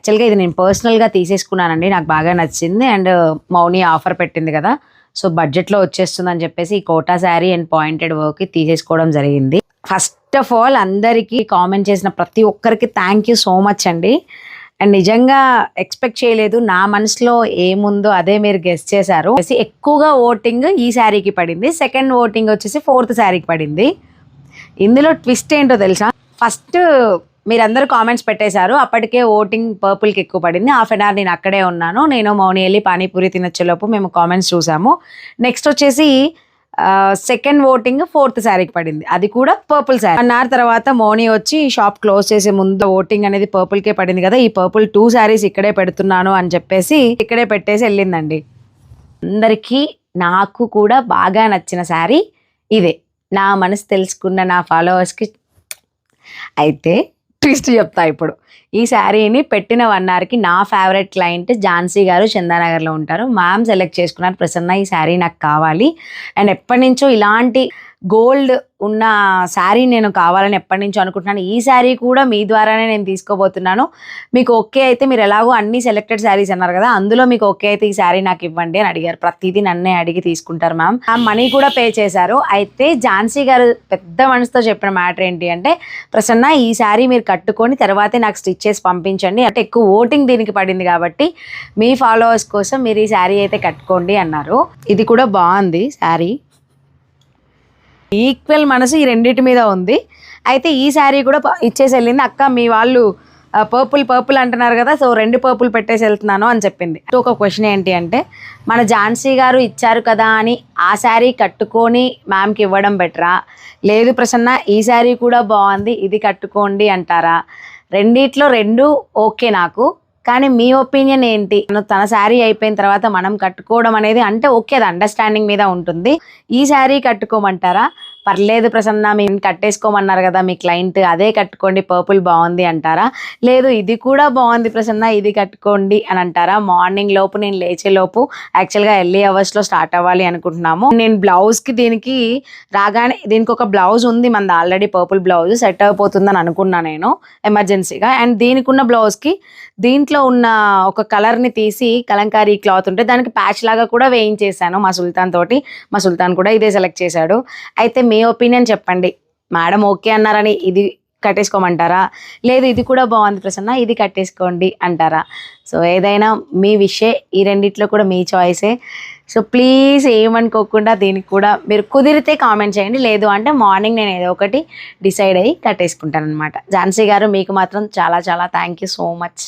యాక్చువల్గా ఇది నేను పర్సనల్గా తీసేసుకున్నానండి, నాకు బాగా నచ్చింది. అండ్ మౌని ఆఫర్ పెట్టింది కదా, సో బడ్జెట్లో వచ్చేస్తుందని చెప్పేసి ఈ Kota sari and pointed work తీసేసుకోవడం జరిగింది. ఫస్ట్ ఆఫ్ ఆల్ అందరికీ కామెంట్ చేసిన ప్రతి ఒక్కరికి థ్యాంక్ యూ సో మచ్ అండి. అండ్ నిజంగా ఎక్స్పెక్ట్ చేయలేదు, నా మనసులో ఏముందో అదే మీరు గెస్ చేశారు. ఎక్కువగా ఓటింగ్ ఈ శారీకి పడింది, సెకండ్ ఓటింగ్ వచ్చేసి ఫోర్త్ శారీకి పడింది. ఇందులో ట్విస్ట్ ఏంటో తెలుసా, ఫస్ట్ మీరందరూ కామెంట్స్ పెట్టేశారు, అప్పటికే ఓటింగ్ పర్పుల్కి ఎక్కువ పడింది. హాఫ్ అన్ అవర్ నేను అక్కడే ఉన్నాను, నేను మౌని వెళ్ళి పానీపూరి తినొచ్చేలోపు మేము కామెంట్స్ చూసాము. నెక్స్ట్ వచ్చేసి సెకండ్ ఓటింగ్ ఫోర్త్ శారీకి పడింది, అది కూడా పర్పుల్ శారీ. 1 hour తర్వాత మౌని వచ్చి షాప్ క్లోజ్ చేసే ముందు ఓటింగ్ అనేది పర్పుల్కే పడింది కదా, ఈ పర్పుల్ 2 శారీస్ ఇక్కడే పెడుతున్నాను అని చెప్పేసి ఇక్కడే పెట్టేసి వెళ్ళిందండి. అందరికీ నాకు కూడా బాగా నచ్చిన శారీ ఇదే, నా మనసు తెలుసుకున్న నా ఫాలోవర్స్కి. అయితే ట్విస్ట్ చెప్తా ఇప్పుడు. ఈ శారీని పెట్టిన 1 hourకి నా ఫేవరెట్ క్లయింట్ ఝాన్సీ గారు చందానగర్లో ఉంటారు, మ్యామ్ సెలెక్ట్ చేసుకున్నారు, ప్రసన్న ఈ శారీ నాకు కావాలి. అండ్ ఎప్పటి నుంచో ఇలాంటి గోల్డ్ ఉన్న శారీ నేను కావాలని ఎప్పటి నుంచో అనుకుంటున్నాను. ఈ శారీ కూడా మీ ద్వారానే నేను తీసుకోబోతున్నాను, మీకు ఓకే అయితే, మీరు ఎలాగో అన్ని సెలెక్టెడ్ శారీస్ అన్నారు కదా, అందులో మీకు ఓకే అయితే ఈ శారీ నాకు ఇవ్వండి అని అడిగారు. ప్రతిదీ నన్నే అడిగి తీసుకుంటారు మ్యామ్, మనీ కూడా పే చేశారు. అయితే ఝాన్సీ గారు పెద్ద మనసుతో చెప్పిన మ్యాటర్ ఏంటి అంటే, ప్రసన్న ఈ శారీ మీరు కట్టుకొని తర్వాతే నాకు స్టిచ్ చేసి పంపించండి, అంటే ఎక్కువ ఓటింగ్ దీనికి పడింది కాబట్టి మీ ఫాలోవర్స్ కోసం మీరు ఈ శారీ అయితే కట్టుకోండి అన్నారు. ఇది కూడా బాగుంది శారీ, ఈక్వల్ మనసు ఈ రెండింటి మీద ఉంది. అయితే ఈ శారీ కూడా ఇచ్చేసి వెళ్ళింది. అక్క మీ వాళ్ళు పర్పుల్ అంటున్నారు కదా, సో 2 పర్పుల్ పెట్టేసి వెళ్తున్నాను అని చెప్పింది. ఒక క్వశ్చన్ ఏంటి అంటే, మన ఝాన్సీ గారు ఇచ్చారు కదా అని ఆ శారీ కట్టుకొని మ్యామ్కి ఇవ్వడం బెటరా, లేదు ప్రసన్న ఈ శారీ కూడా బాగుంది ఇది కట్టుకోండి అంటారా? రెండిట్లో 2 ఓకే నాకు, కానీ మీ ఒపీనియన్ ఏంటి? తన శారీ అయిపోయిన తర్వాత మనం కట్టుకోవడం అనేది అంటే ఓకే, అది అండర్స్టాండింగ్ మీద ఉంటుంది. ఈ శారీ కట్టుకోమంటారా, పర్లేదు ప్రసన్న మేము కట్టేసుకోమన్నారు కదా మీ క్లయింట్, అదే కట్టుకోండి పర్పుల్ బాగుంది అంటారా, లేదు ఇది కూడా బాగుంది ప్రసన్న ఇది కట్టుకోండి అని అంటారా? మార్నింగ్ లోపు నేను లేచేలోపు యాక్చువల్గా ఎర్లీ అవర్స్లో స్టార్ట్ అవ్వాలి అనుకుంటున్నాము. నేను బ్లౌజ్కి దీనికి రాగానే, దీనికి ఒక బ్లౌజ్ ఉంది మనది ఆల్రెడీ, పర్పుల్ బ్లౌజ్ సెట్ అయిపోతుందని అనుకున్నా నేను ఎమర్జెన్సీగా. అండ్ దీనికి ఉన్న బ్లౌజ్కి దీంట్లో ఉన్న ఒక కలర్ని తీసి కలంకారీ క్లాత్ ఉంటే దానికి ప్యాచ్ లాగా కూడా వేయించేసాను మా సుల్తాన్ తోటి, మా సుల్తాన్ కూడా ఇదే సెలెక్ట్ చేశాడు. అయితే మీ ఒపీనియన్ చెప్పండి, మేడం ఓకే అన్నారని ఇది కట్టేసుకోమంటారా, లేదు ఇది కూడా బాగుంది ప్రసన్న ఇది కట్టేసుకోండి అంటారా? సో ఏదైనా మీ విషయం, ఈ రెండిట్లో కూడా మీ చాయిసే. సో ప్లీజ్ ఏమనుకోకుండా దీనికి కూడా మీరు కుదిరితే కామెంట్ చేయండి, లేదు అంటే మార్నింగ్ నేను ఏదో ఒకటి డిసైడ్ అయ్యి కట్టేసుకుంటాను అనమాట. ఝాన్సీ గారు మీకు మాత్రం చాలా చాలా థ్యాంక్ యూ సో మచ్.